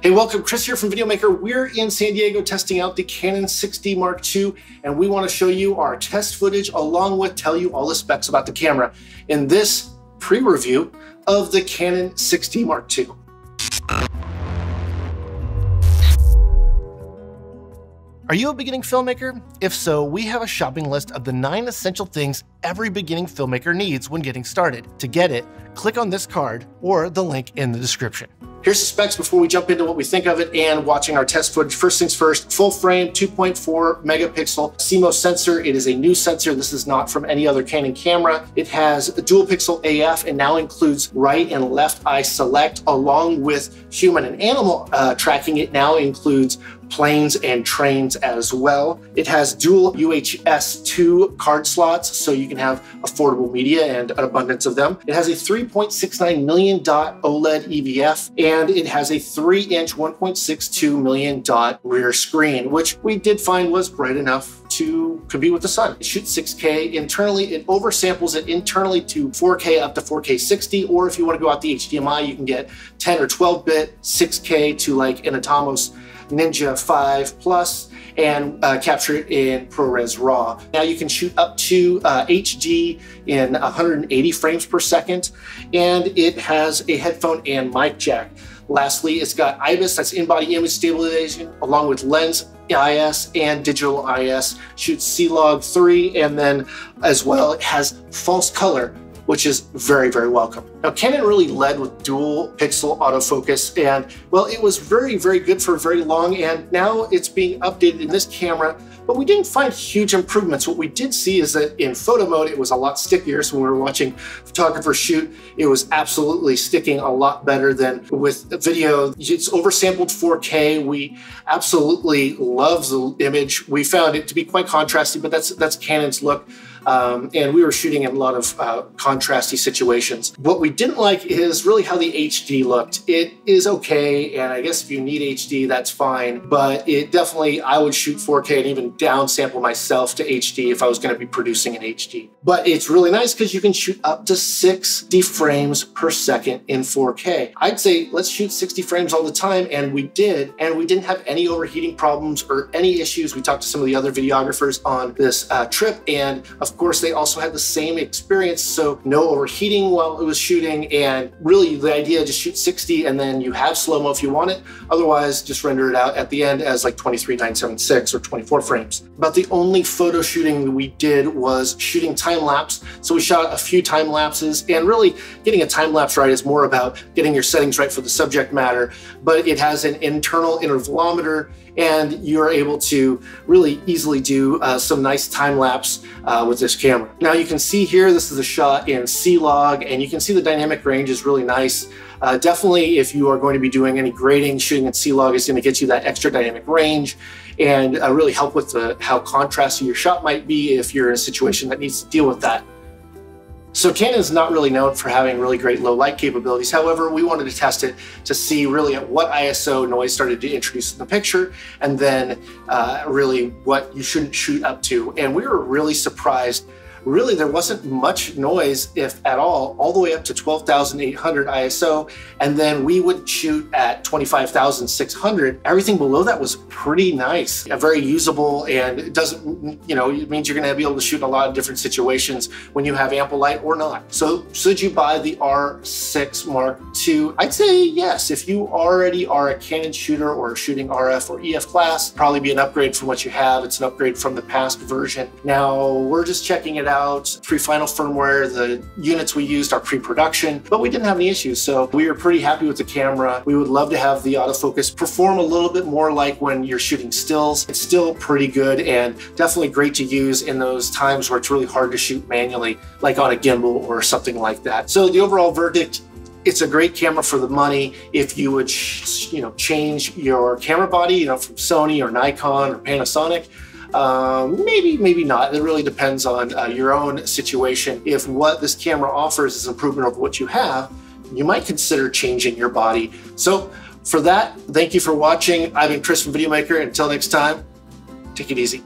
Hey, welcome. Chris here from Videomaker. We're in San Diego testing out the Canon 6D Mark II, and we want to show you our test footage along with tell you all the specs about the camera in this pre-review of the Canon 6D Mark II. Are you a beginning filmmaker? If so, we have a shopping list of the 9 essential things every beginning filmmaker needs when getting started. To get it, click on this card or the link in the description. Here's the specs before we jump into what we think of it and watching our test footage. First things first, full frame, 2.4 megapixel CMOS sensor. It is a new sensor. This is not from any other Canon camera. It has a dual pixel AF and now includes right and left eye select along with human and animal tracking. It now includes planes and trains as well. It has dual UHS 2 card slots, so you can have affordable media and an abundance of them. It has a 3.69 million dot OLED EVF, and it has a 3-inch 1.62 million dot rear screen, which we did find was bright enough to compete with the sun. It shoots 6K internally. It oversamples it internally to 4K up to 4K 60, or if you want to go out the HDMI, you can get 10 or 12-bit 6K to like an Atomos Ninja 5 Plus and capture it in ProRes RAW. Now you can shoot up to HD in 180 frames per second, and it has a headphone and mic jack. Lastly, it's got IBIS, that's in-body image stabilization, along with lens IS and digital IS, shoots C-Log 3, and then as well it has false color, which is very, very welcome. Now, Canon really led with dual pixel autofocus, and well, it was very, very good for very long, and now it's being updated in this camera, but we didn't find huge improvements. What we did see is that in photo mode, it was a lot stickier. So when we were watching photographers shoot, it was absolutely sticking a lot better than with video. It's oversampled 4K. We absolutely love the image. We found it to be quite contrasty, but that's Canon's look. And we were shooting in a lot of contrasty situations. What we didn't like is really how the HD looked. It is okay, and I guess if you need HD, that's fine, but it definitely, I would shoot 4K and even downsample myself to HD if I was gonna be producing in HD. But it's really nice because you can shoot up to 60 frames per second in 4K. I'd say let's shoot 60 frames all the time, and we did, and we didn't have any overheating problems or any issues. We talked to some of the other videographers on this trip, and of course, they also had the same experience, so no overheating while it was shooting, and really the idea, just shoot 60 and then you have slow-mo if you want it. Otherwise, just render it out at the end as like 23:976 or 24 frames. About the only photo shooting we did was shooting time-lapse. So we shot a few time lapses, and really getting a time-lapse right is more about getting your settings right for the subject matter, but it has an internal intervalometer, and you're able to really easily do some nice time-lapse with this camera. Now you can see here, this is a shot in C-Log, and you can see the dynamic range is really nice. Definitely, if you are going to be doing any grading, shooting in C-Log is going to get you that extra dynamic range and really help with how contrasty your shot might be if you're in a situation that needs to deal with that. So Canon is not really known for having really great low light capabilities. However, we wanted to test it to see really at what ISO noise started to introduce in the picture, and then really what you shouldn't shoot up to. And we were really surprised. Really, there wasn't much noise, if at all the way up to 12,800 ISO. And then we would shoot at 25,600. Everything below that was pretty nice, very usable, and it doesn't, it means you're gonna be able to shoot in a lot of different situations when you have ample light or not. So should you buy the R6 Mark II? I'd say yes. If you already are a Canon shooter or shooting RF or EF class, probably be an upgrade from what you have. It's an upgrade from the past version. Now, we're just checking it out. Pre-final firmware, the units we used are pre-production, but we didn't have any issues, so we were pretty happy with the camera. We would love to have the autofocus perform a little bit more like when you're shooting stills. It's still pretty good and definitely great to use in those times where it's really hard to shoot manually, like on a gimbal or something like that. So the overall verdict, it's a great camera for the money. If you would, change your camera body, from Sony or Nikon or Panasonic, maybe not. It really depends on your own situation. If what this camera offers is improvement over what you have, you might consider changing your body. So for that, thank you for watching. I've been Chris from Videomaker. Until next time, take it easy.